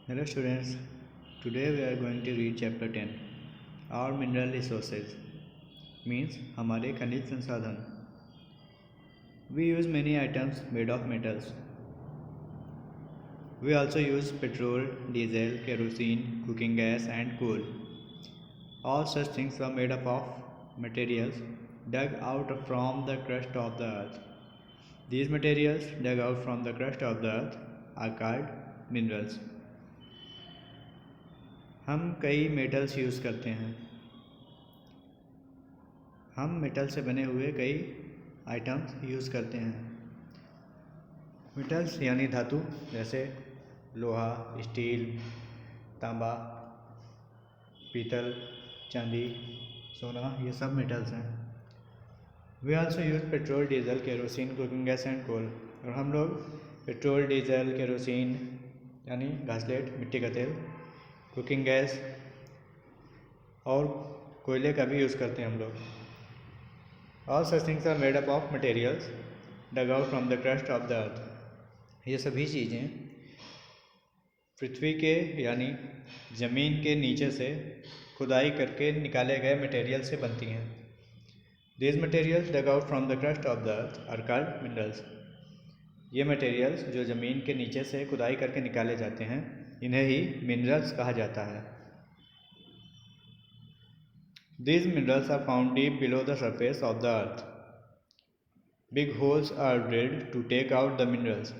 Hello students, today we are going to read chapter 10. Our mineral resources means हमारे खनिज संसाधन. We use many items made of metals. We also use petrol, diesel, kerosene, cooking gas and coal. All such things are made up of materials dug out from the crust of the earth. These materials dug out from the crust of the earth are called minerals. हम कई metals use करते हैं. हम metal से बने हुए कई items use करते हैं. मेटल्स यानी धातु, जैसे लोहा, स्टील, तांबा, पीतल, चांदी, सोना, ये सब मेटल्स हैं. We also use petrol, diesel, kerosene, cooking gas and coal. और हम लोग पेट्रोल, डीजल, केरोसिन यानी घासलेट, मिट्टी का तेल, कुकिंग गैस और कोयले का भी यूज़ करते हैं हम लोग. All such things are made up of materials dug out from the crust of the earth. ये सभी चीज़ें पृथ्वी के यानी ज़मीन के नीचे से खुदाई करके निकाले गए मटेरियल से बनती हैं. These materials dug out from the crust of the earth are called minerals. ये मटेरियल्स जो ज़मीन के नीचे से खुदाई करके निकाले जाते हैं, इन्हें ही मिनरल्स कहा जाता है. These minerals are found deep below the surface of the earth. Big holes are drilled to take out the minerals.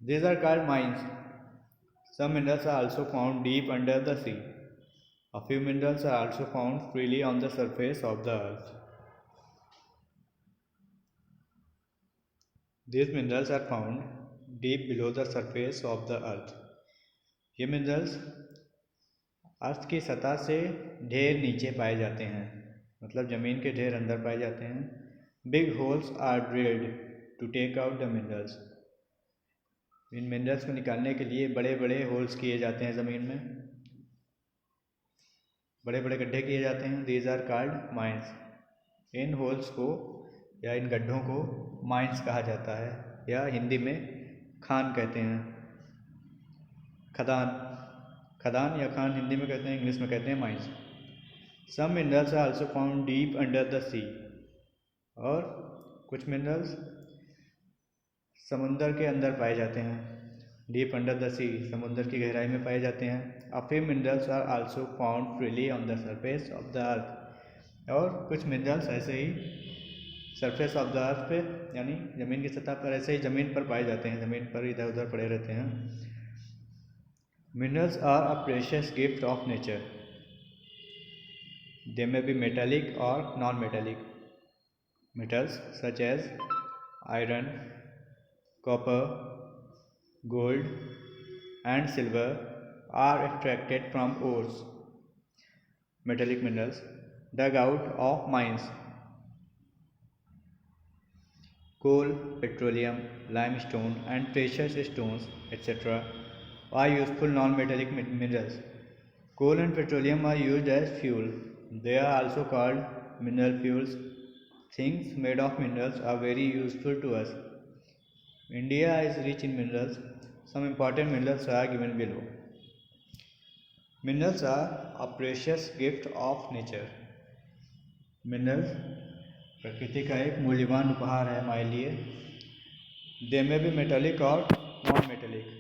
These are called mines. Some minerals are also found deep under the sea. A few minerals are also found freely on the surface of the earth. These minerals are found deep below the surface of the earth. ये minerals अर्थ की सतह से ढेर नीचे पाए जाते हैं, मतलब ज़मीन के ढेर अंदर पाए जाते हैं. Big holes are drilled to take out the minerals. इन मिनरल्स को निकालने के लिए बड़े बड़े होल्स किए जाते हैं, ज़मीन में बड़े बड़े गड्ढे किए जाते हैं. These are called mines. इन होल्स को या इन गड्ढों को माइंस कहा जाता है, या हिंदी में खान कहते हैं. खदान या खान हिंदी में कहते हैं, इंग्लिश में कहते हैं mines. Some minerals are also found deep under the sea. और कुछ मिनरल्स समुंदर के अंदर पाए जाते हैं. डीप अंडर द सी, समुंदर की गहराई में पाए जाते हैं. A few minerals are also found freely on the surface of the earth. और कुछ मिनरल्स ऐसे ही सरफेस ऑफ द अर्थ पे यानी ज़मीन की सतह पर ऐसे ही ज़मीन पर पाए जाते हैं, ज़मीन पर इधर उधर पड़े रहते हैं. Minerals are a precious gift of nature. They may be metallic or non-metallic. Metals such as iron, copper, gold, and silver are extracted from ores. Metallic minerals dug out of mines. Coal, petroleum, limestone, and precious stones, etc. are useful non-metallic minerals. Coal and petroleum are used as fuel. They are also called mineral fuels. Things made of minerals are very useful to us. India is rich in minerals. Some important minerals are given below. Minerals are a precious gift of nature. Minerals प्रकृति का एक मूल्यवान उपहार है हमारे लिए. They may be metallic or non-metallic.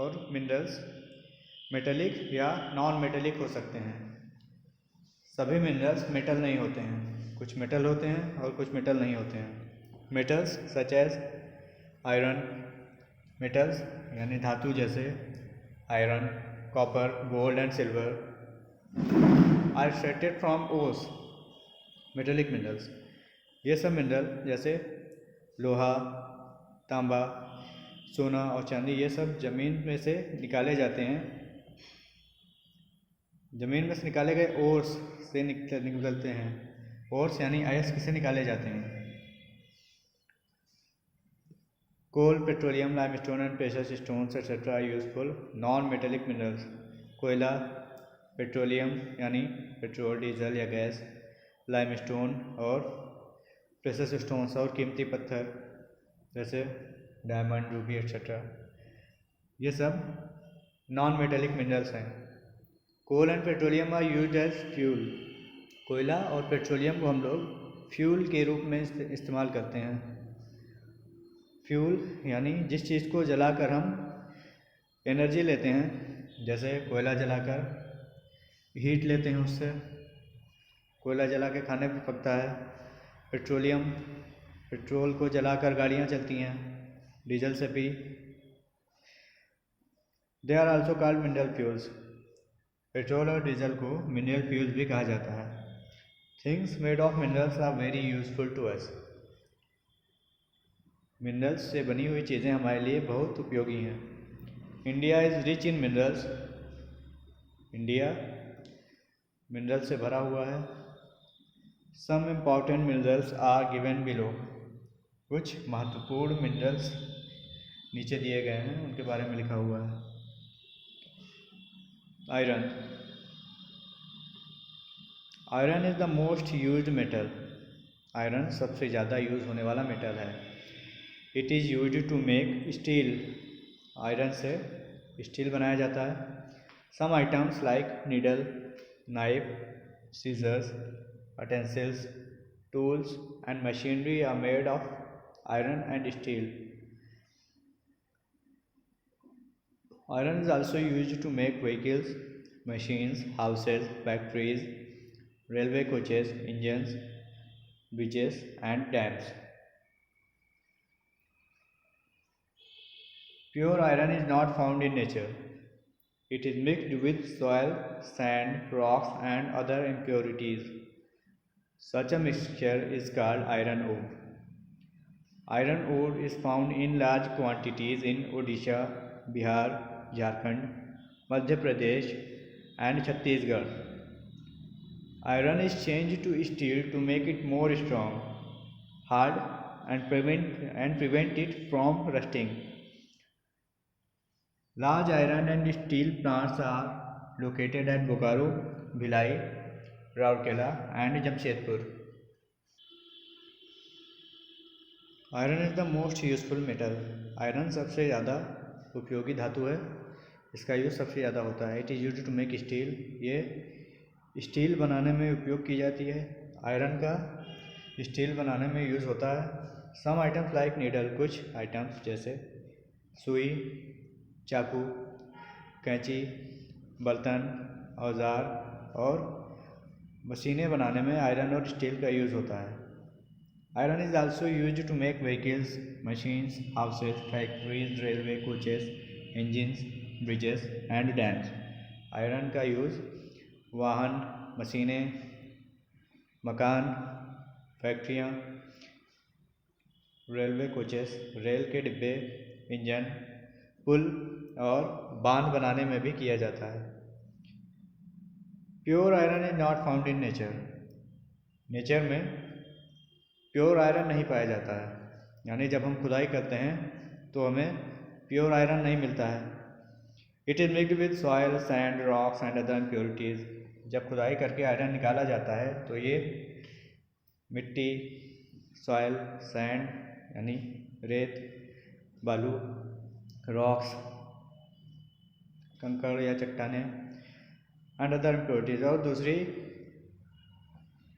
और minerals metallic या नॉन मेटलिक हो सकते हैं. सभी मिनरल्स मेटल नहीं होते हैं. कुछ मेटल होते हैं और कुछ मेटल नहीं होते हैं. Metals such as iron. Metals यानी धातु जैसे iron, copper, gold and silver are extracted from ores. Metallic minerals, ये सब मिनरल जैसे लोहा, तांबा, सोना और चांदी, ये सब ज़मीन में से निकाले जाते हैं. ज़मीन में से निकाले गए ओर्स से निकलते हैं. ओर्स यानी अयस्क से निकाले जाते हैं. Coal, petroleum, limestone and precious stones etcetera are useful non metallic minerals. कोयला, पेट्रोलियम यानी पेट्रोल, डीजल या गैस, लाइमस्टोन और प्रेशियस स्टोन्स और कीमती पत्थर जैसे डायमंड, रूबी एक्सेट्रा, ये सब नॉन मेटेलिक मिनरल्स हैं। Coal and petroleum are used as fuel. कोयला और पेट्रोलियम को हम लोग फ्यूल के रूप में इस्तेमाल करते हैं। फ्यूल यानी जिस चीज़ को जलाकर हम एनर्जी लेते हैं, जैसे कोयला जलाकर हीट लेते हैं, उससे कोयला जला के खाने पे पकता है। पेट्रोलियम, पेट्रोल को जलाकर गाड़ियाँ चलती हैं, डीजल से भी। They are also called mineral fuels. Petrol और डीजल को मिनरल फ्यूल्स भी कहा जाता है। Things made of minerals are very useful to us. Minerals से बनी हुई चीज़ें हमारे लिए बहुत उपयोगी हैं। India is rich in minerals. India mineral से भरा हुआ है। Some important minerals are given below. कुछ महत्वपूर्ण मिनरल्स नीचे दिए गए हैं, उनके बारे में लिखा हुआ है। Iron. Iron is the most used metal. Iron सबसे ज़्यादा यूज होने वाला मेटल है। It is used to make steel. Iron से स्टील बनाया जाता है। Some items like needle, knife, scissors, utensils, tools and machinery are made of iron and steel. Iron is also used to make vehicles, machines, houses, factories, railway coaches, engines, bridges and dams. Pure iron is not found in nature. It is mixed with soil, sand, rocks and other impurities. Such a mixture is called iron ore. Iron ore is found in large quantities in Odisha, Bihar, Jharkhand, Madhya Pradesh and Chhattisgarh. Iron is changed to steel to make it more strong, hard and prevent it from rusting. Large iron and steel plants are located at Bokaro, Bhilai, Rourkela and Jamshedpur. Iron is the most useful metal. Iron सबसे ज़्यादा उपयोगी धातु है, इसका use सबसे ज़्यादा होता है। It is used to make steel. ये स्टील बनाने में उपयोग की जाती है। आयरन का स्टील बनाने में यूज़ होता है। Some items like needle. कुछ आइटम्स जैसे सुई, चाकू, कैंची, बर्तन, औजार और मशीनें बनाने में आयरन और स्टील का यूज़ होता है। Iron is also used to make vehicles, machines, houses, factories, railway coaches, engines, bridges and dams. Iron का यूज़ वाहन, मशीनें, मकान, फैक्ट्रियाँ, रेलवे कोचेस, रेल के डिब्बे, इंजन, पुल और बांध बनाने में भी किया जाता है। Pure iron is not found in nature. Nature में प्योर आयरन नहीं पाया जाता है, यानी जब हम खुदाई करते हैं तो हमें प्योर आयरन नहीं मिलता है। It is mixed with soil, sand, rocks and other impurities. जब खुदाई करके आयरन निकाला जाता है तो ये मिट्टी, सॉयल, सैंड यानी रेत, बालू, रॉक्स, कंकड़ या चट्टानें एंड अदर इम्प्योरिटीज़ और दूसरी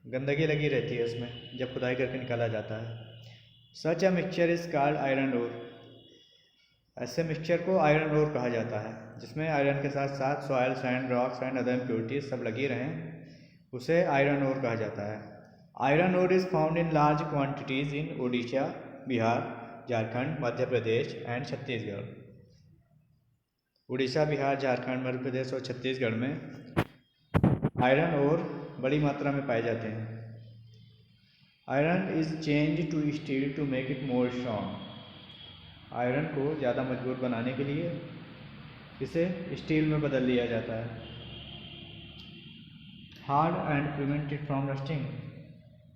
गंदगी लगी रहती है उसमें जब खुदाई करके निकाला जाता है। Such a mixture is called iron ore. ऐसे मिक्सचर को आयरन ओर कहा जाता है जिसमें आयरन के साथ साथ soil, sand, rocks and other impurities सब लगी रहें, उसे आयरन ओर कहा जाता है। Iron ore is found in large quantities in Odisha, Bihar, Jharkhand, Madhya Pradesh and Chhattisgarh. Orissa, Bihar, Jharkhand, Madhya Pradesh और छत्तीसगढ़ में आयरन ओर बड़ी मात्रा में पाए जाते हैं। Iron is change to steel to make it more strong. Iron को ज़्यादा मजबूत बनाने के लिए इसे स्टील में बदल दिया जाता है। Hard and prevent it from rusting.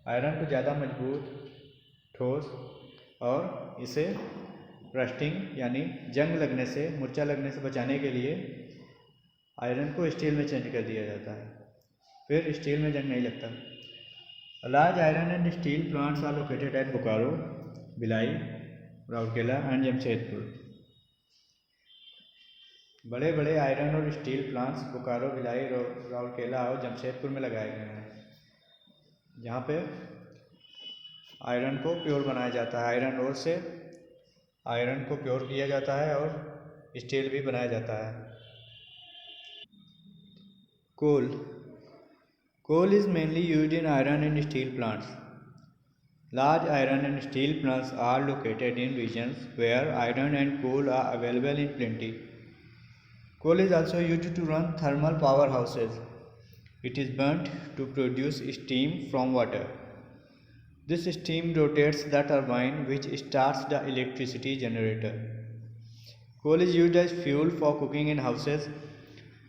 Iron को ज़्यादा मजबूत, ठोस और इसे रस्टिंग यानी जंग लगने से, मुरझा लगने से बचाने के लिए आयरन को स्टील में चेंज कर दिया जाता है, फिर स्टील में जंग नहीं लगता। Large iron and steel plants are located at Bokaro, Bhilai, Rourkela and Jamshedpur. बड़े बड़े आयरन और स्टील प्लांट्स बोकारो, भिलाई, राउरकेला और जमशेदपुर में लगाए गए हैं, जहाँ पे आयरन को प्योर बनाया जाता है। आयरन ओर से आयरन को प्योर किया जाता है और स्टील भी बनाया जाता है। Coal is mainly used in iron and steel plants. Large iron and steel plants are located in regions where iron and coal are available in plenty. Coal is also used to run thermal powerhouses. It is burnt to produce steam from water. This steam rotates the turbine which starts the electricity generator. Coal is used as fuel for cooking in houses.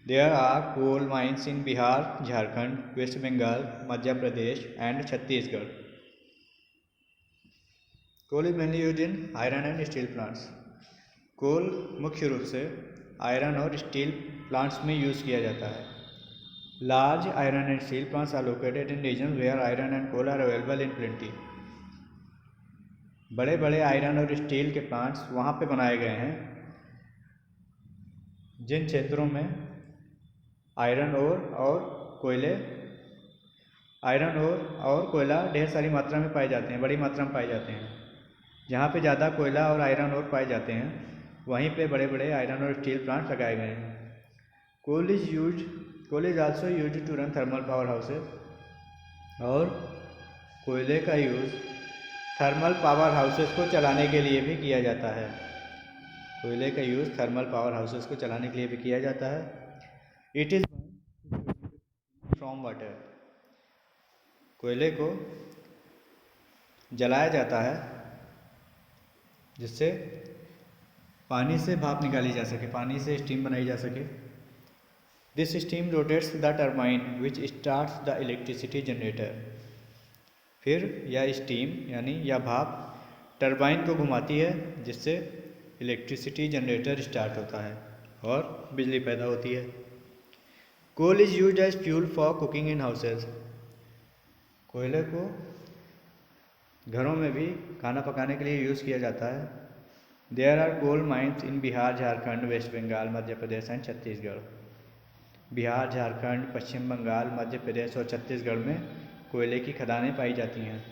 There are coal mines in Bihar, Jharkhand, West Bengal, Madhya Pradesh and Chhattisgarh. Coal is mainly used in iron and steel plants. कोल मुख्य रूप से iron और steel plants में use किया जाता है। Large iron and steel plants are located in region where iron and coal are available in plenty. बड़े बड़े आयरन और स्टील के प्लांट्स वहाँ पे बनाए गए हैं जिन क्षेत्रों में आयरन और कोयला ढेर सारी मात्रा में पाए जाते हैं, बड़ी मात्रा में पाए जाते हैं। जहाँ पे ज़्यादा कोयला और आयरन और पाए जाते हैं वहीं पे बड़े बड़े आयरन और स्टील प्लांट्स लगाए गए हैं। Coal is also use to run thermal power houses, और कोयले का यूज़ थर्मल पावर हाउसेज को चलाने के लिए भी किया जाता है। कोयले का यूज़ थर्मल पावर हाउसेज को चलाने के लिए भी किया जाता है। इट इज़ फ्रॉम वाटर, कोयले को जलाया जाता है जिससे पानी से भाप निकाली जा सके, पानी से स्टीम बनाई जा सके। This steam rotates the turbine which starts the electricity generator. फिर यह स्टीम यानी यह भाप टर्बाइन को घुमाती है जिससे इलेक्ट्रिसिटी जनरेटर स्टार्ट होता है और बिजली पैदा होती है। Coal is used as fuel for cooking in houses, कोयले को घरों में भी खाना पकाने के लिए यूज़ किया जाता है। There are coal mines in Bihar, Jharkhand, west Bengal, Madhya Pradesh and Chhattisgarh. Bihar, Jharkhand, Paschim Bengal, Madhya Pradesh और छत्तीसगढ़ में कोयले की खदानें पाई जाती हैं।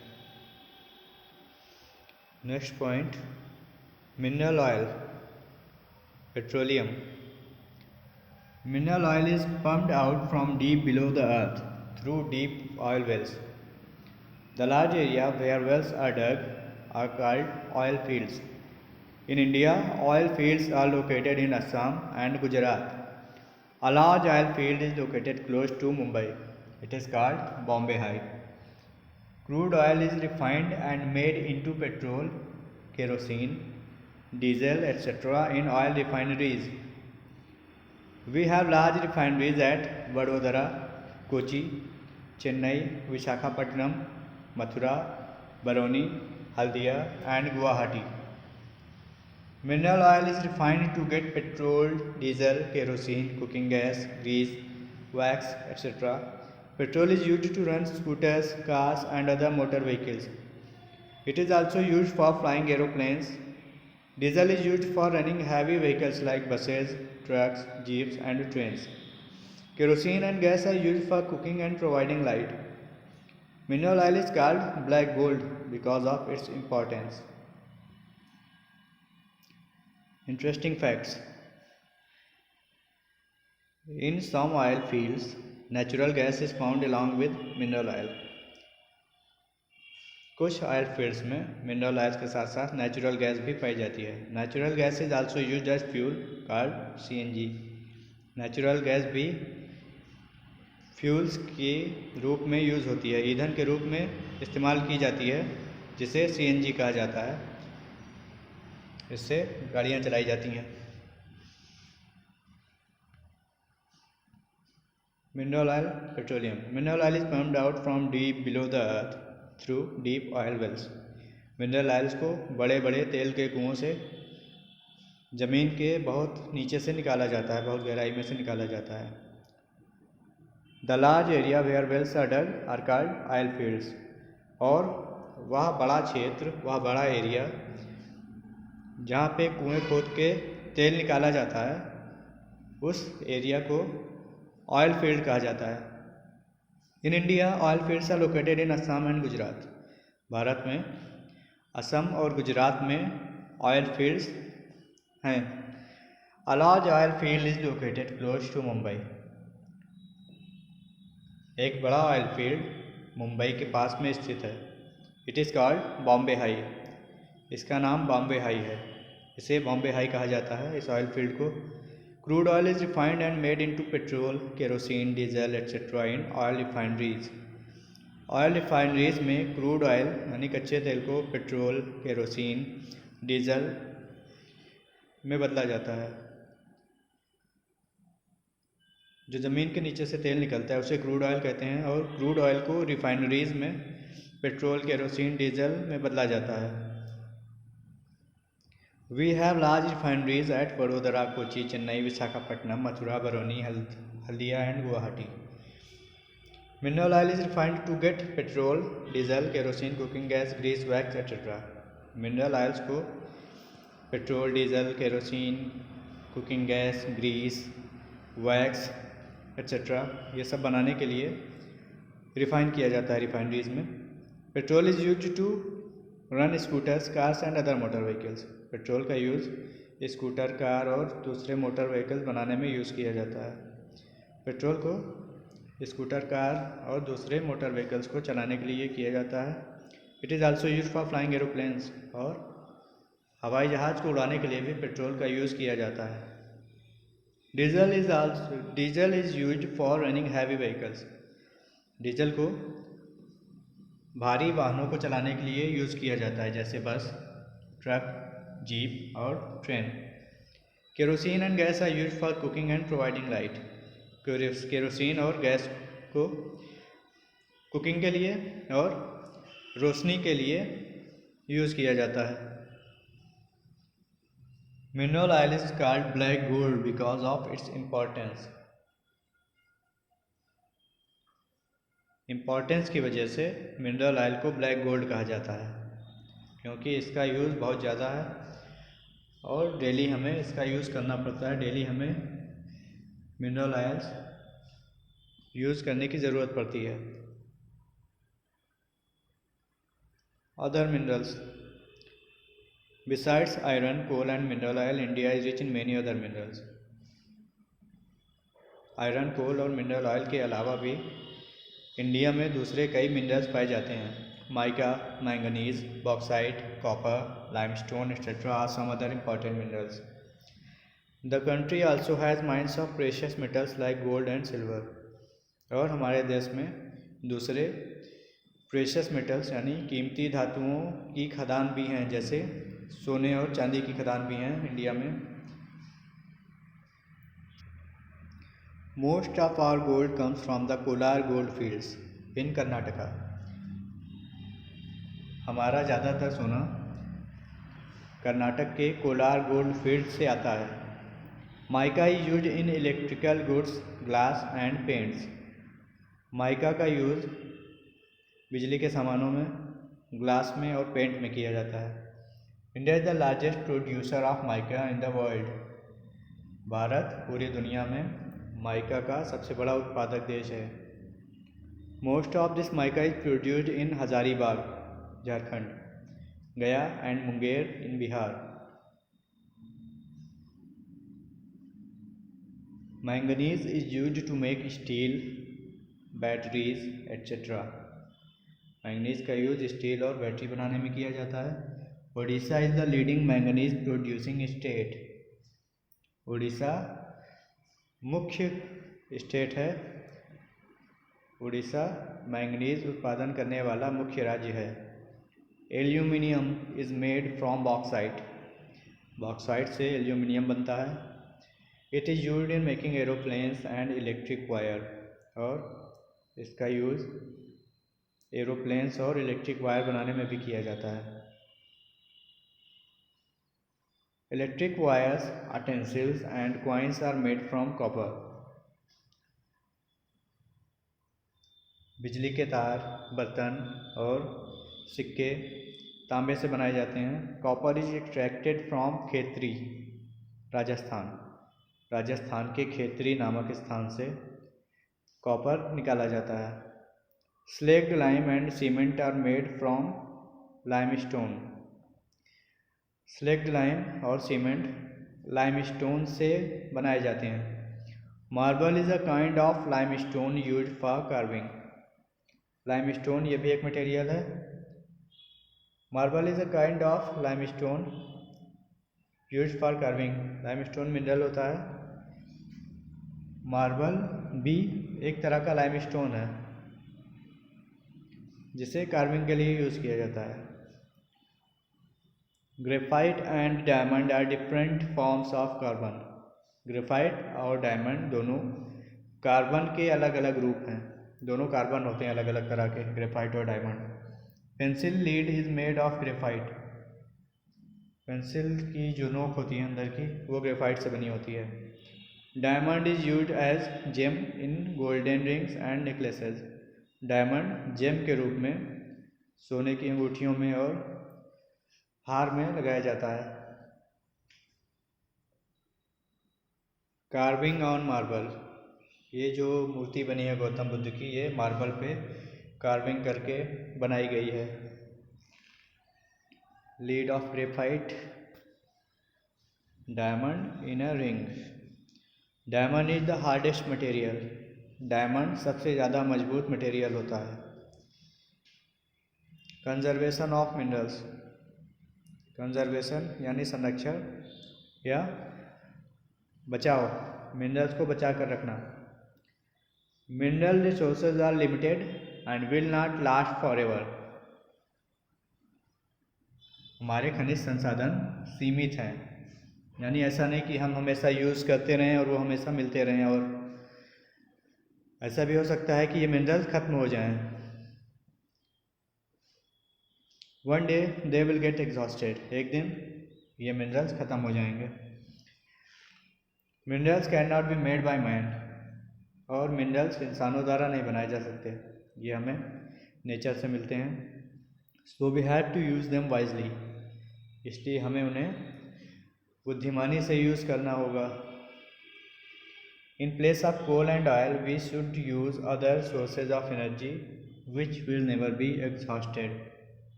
Next point, mineral oil, petroleum. Mineral oil is pumped out from deep below the earth through deep oil wells. The large area where wells are dug are called oil fields. In India, oil fields are located in Assam and Gujarat. A large oil field is located close to Mumbai. It is called Bombay High. Crude oil is refined and made into petrol, kerosene, diesel, etc. in oil refineries. We have large refineries at Vadodara, Kochi, Chennai, Visakhapatnam, Mathura, Baroni, Haldia and Guwahati. Mineral oil is refined to get petrol, diesel, kerosene, cooking gas, grease, wax, etc. Petrol is used to run scooters, cars and other motor vehicles. It is also used for flying aeroplanes. Diesel is used for running heavy vehicles like buses, trucks, jeeps and trains. Kerosene and gas are used for cooking and providing light. Mineral oil is called black gold because of its importance. Interesting facts. In some oil fields, natural gas is found along with mineral oil. कुछ oil fields में mineral oil के साथ साथ natural gas भी पाई जाती है। Natural gas is also used as fuel called CNG। Natural gas भी फ्यूल्स के रूप में यूज़ होती है, ईंधन के रूप में इस्तेमाल की जाती है जिसे CNG कहा जाता है। इससे गाड़ियाँ चलाई जाती हैं। Mineral oil, petroleum. Mineral oil is pumped out from deep below the earth through deep oil wells. Mineral oils को बड़े बड़े तेल के कुओं से ज़मीन के बहुत नीचे से निकाला जाता है, बहुत गहराई में से निकाला जाता है। The large area where wells are dug are called oil fields. और वह बड़ा क्षेत्र, वह बड़ा एरिया जहाँ पे कुएं खोद के तेल निकाला जाता है उस एरिया को ऑयल फील्ड कहा जाता है। In India oil fields are located in Assam and Gujarat. Bharat में असम और गुजरात में ऑयल फील्ड्स हैं। A large oil field is located close to Mumbai. एक बड़ा ऑयल फील्ड मुंबई के पास में स्थित है। It is called Bombay high. इसका नाम बॉम्बे हाई है। इसे बॉम्बे हाई कहा जाता है इस ऑयल फील्ड को। Crude oil is refined and made into petrol, kerosene, diesel etcetera in oil refineries. Oil refineries में क्रूड ऑयल यानी कच्चे तेल को पेट्रोल, केरोसिन, डीजल में बदला जाता है। जो ज़मीन के नीचे से तेल निकलता है उसे क्रूड ऑयल कहते हैं और क्रूड ऑयल को रिफाइनरीज में पेट्रोल, केरोसिन, डीजल में बदला जाता है। We have large refineries at Vadodara, Kochi, Chennai, Visakhapatnam, Mathura, Barauni, Haldia and Guwahati. Mineral oil is refined to get petrol, diesel, kerosene, cooking gas, grease, wax etcetera. Mineral oils को petrol, diesel, kerosene, cooking gas, grease, wax etcetera ये सब बनाने के लिए रिफाइन किया जाता है refineries में। Petrol is used to run scooters, cars and other motor vehicles. Petrol का यूज़ स्कूटर, कार और दूसरे मोटर व्हीकल्स बनाने में यूज़ किया जाता है। पेट्रोल को स्कूटर, कार और दूसरे मोटर व्हीकल्स को चलाने के लिए किया जाता है। It is also use for flying aeroplanes, और हवाई जहाज़ को उड़ाने के लिए भी पेट्रोल का यूज़ किया जाता है। Diesel is used for running heavy vehicles. Diesel को भारी वाहनों को चलाने के लिए यूज़ किया जाता है, जैसे बस, ट्रक, जीप और train. Kerosene and gas are used for cooking and providing light. Kerosene और गैस को कुकिंग के लिए और रोशनी के लिए यूज़ किया जाता है। Mineral oil is called black gold because of its importance की वजह से मिनरल ऑयल को ब्लैक गोल्ड कहा जाता है, क्योंकि इसका यूज़ बहुत ज़्यादा है और डेली हमें इसका यूज़ करना पड़ता है। डेली हमें मिनरल ऑयल्स यूज़ करने की ज़रूरत पड़ती है। Other minerals besides iron, coal and mineral oil, India is rich in many other minerals. Iron, coal और मिनरल ऑयल के अलावा भी इंडिया में दूसरे कई मिनरल्स पाए जाते हैं। Mica, manganese, bauxite, copper, limestone etcetera are some other important minerals. The country also has mines of precious metals like gold and silver. और हमारे देश में दूसरे प्रेशियस मेटल्स यानी कीमती धातुओं की खदान भी हैं, जैसे सोने और चांदी की खदान भी हैं इंडिया में। Most of our gold comes from the Kolar gold fields in Karnataka. हमारा ज़्यादातर सोना कर्नाटक के कोलार गोल्ड फील्ड से आता है। Mica is used in electrical goods, glass and paints. Mica का यूज़ बिजली के सामानों में, ग्लास में और पेंट में किया जाता है। India is the largest producer of mica in the world. Bharat पूरी दुनिया में माइका का सबसे बड़ा उत्पादक देश है। Most of this mica is produced in Hazaribagh, Jharkhand, Gaya and Munger in Bihar. Manganese is used to make steel, batteries etcetera. Manganese का यूज स्टील और बैटरी बनाने में किया जाता है। Odisha is the leading manganese producing state. Orissa मुख्य स्टेट है। उड़ीसा मैंगनीज उत्पादन करने वाला मुख्य राज्य है। Aluminium is made from bauxite. Bauxite से एल्यूमिनियम बनता है। It is used in making aeroplanes and electric wire. और इसका यूज़ एरोप्लेन्स और इलेक्ट्रिक वायर बनाने में भी किया जाता है। Electric wires, utensils and coins are made from copper. बिजली के तार, बर्तन और सिक्के तांबे से बनाए जाते हैं। Copper is extracted from Khetri, Rajasthan. Rajasthan के खेतरी नामक स्थान से कॉपर निकाला जाता है। Slaked lime and cement are made from limestone. Slaked lime और सीमेंट लाइमस्टोन से बनाए जाते हैं। Marble is a kind of limestone used for carving. Limestone ये भी एक मटेरियल है। Marble is a kind of limestone used for carving. Limestone mineral होता है। मार्बल भी एक तरह का लाइमस्टोन है जिसे कार्विंग के लिए यूज़ किया जाता है। Graphite and diamond are different forms of carbon. Graphite और डायमंड दोनों कार्बन के अलग अलग रूप हैं। दोनों कार्बन होते हैं अलग अलग तरह के, ग्रेफाइट और diamond. Pencil lead is made of graphite. Pencil की जो नोक होती है अंदर की वो ग्रेफाइट से बनी होती है। Diamond is used as gem in golden rings and necklaces. Diamond gem के रूप में सोने की अंगूठियों में और हार में लगाया जाता है। Carving on marble. ये जो मूर्ति बनी है गौतम बुद्ध की, ये मार्बल पे कार्विंग करके बनाई गई है। Lead of graphite, diamond in a ring. Diamond is the hardest material. Diamond सबसे ज़्यादा मजबूत मटेरियल होता है। Conservation of minerals. कंजर्वेशन यानी संरक्षण या बचाव, मिनरल्स को बचा कर रखना। Mineral resources are limited and will not last for ever. हमारे खनिज संसाधन सीमित हैं, यानी ऐसा नहीं कि हम हमेशा यूज़ करते रहें और वो हमेशा मिलते रहें, और ऐसा भी हो सकता है कि ये मिनरल्स खत्म हो जाएं। One day they will get exhausted. एक दिन ये मिनरल्स खत्म हो जाएंगे। Minerals can not be made by man. और मिनरल्स इंसानों द्वारा नहीं बनाए जा सकते, ये हमें नेचर से मिलते हैं। So we have to use them wisely. इसलिए हमें उन्हें बुद्धिमानी से यूज़ करना होगा। In place of coal and oil we should use other sources of energy which will never be exhausted.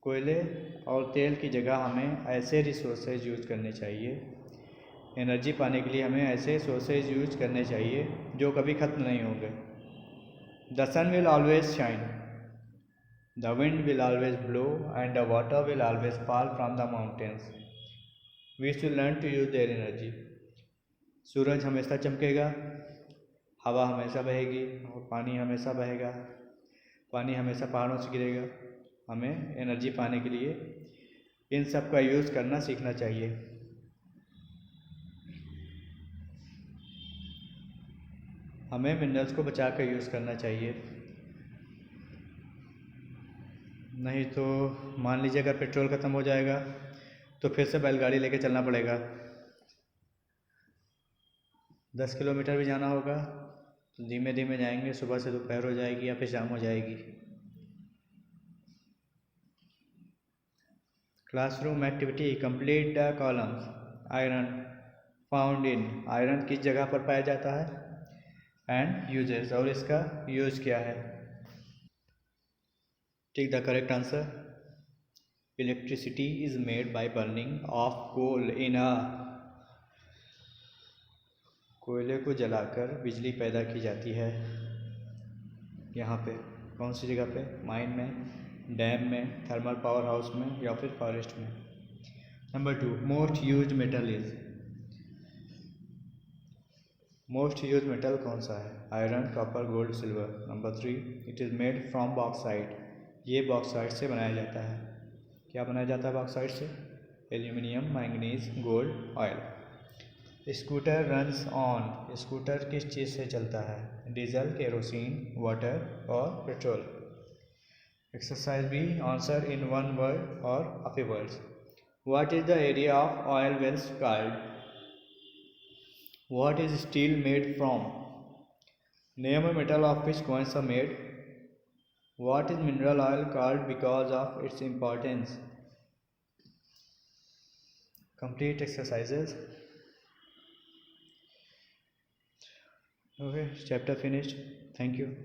कोयले और तेल की जगह हमें ऐसे रिसोर्सेज यूज़ करने चाहिए। एनर्जी पाने के लिए हमें ऐसे सोर्सेज यूज करने चाहिए जो कभी ख़त्म नहीं होंगे। The sun will always shine, the wind will always blow and the water will always fall from the mountains. We should learn to use their energy. सूरज हमेशा चमकेगा, हवा हमेशा बहेगी और पानी हमेशा बहेगा। पानी हमेशा पहाड़ों से गिरेगा। हमें एनर्जी पाने के लिए इन सब का यूज़ करना सीखना चाहिए। हमें मिनरल्स को बचा कर यूज़ करना चाहिए, नहीं तो मान लीजिए अगर पेट्रोल ख़त्म हो जाएगा तो फिर से बैलगाड़ी लेके चलना पड़ेगा। 10 किलोमीटर भी जाना होगा तो धीमे धीमे जाएंगे, सुबह से दोपहर हो जाएगी या फिर शाम हो जाएगी। Classroom activity, complete the columns. Iron found in. Iron किस जगह पर पाया जाता है एंड यूजेस, और इसका यूज क्या है। Take the correct answer. Electricity is made by burning of coal in a. कोयले को जलाकर बिजली पैदा की जाती है। यहाँ पे कौन सी जगह पे? माइन में, डैम में, थर्मल पावर हाउस में या फिर फॉरेस्ट में। Number 2, most use metal is. Most use metal कौन सा है? Iron, copper, gold, silver. Number 3, it is made from bauxite. ये बॉक्साइट से बनाया जाता है। क्या बनाया जाता है बॉक्साइट से? Aluminium, manganese, gold, oil. Scooter runs on. Scooter किस चीज़ से चलता है? डीजल, केरोसिन, वाटर और petrol. Exercise B, answer in one word और a few words. What is the area of oil wells called? What is steel made from? Name a metal of which coins are made. What is mineral oil called because of its importance? Complete exercises. Okay, chapter finished. Thank you.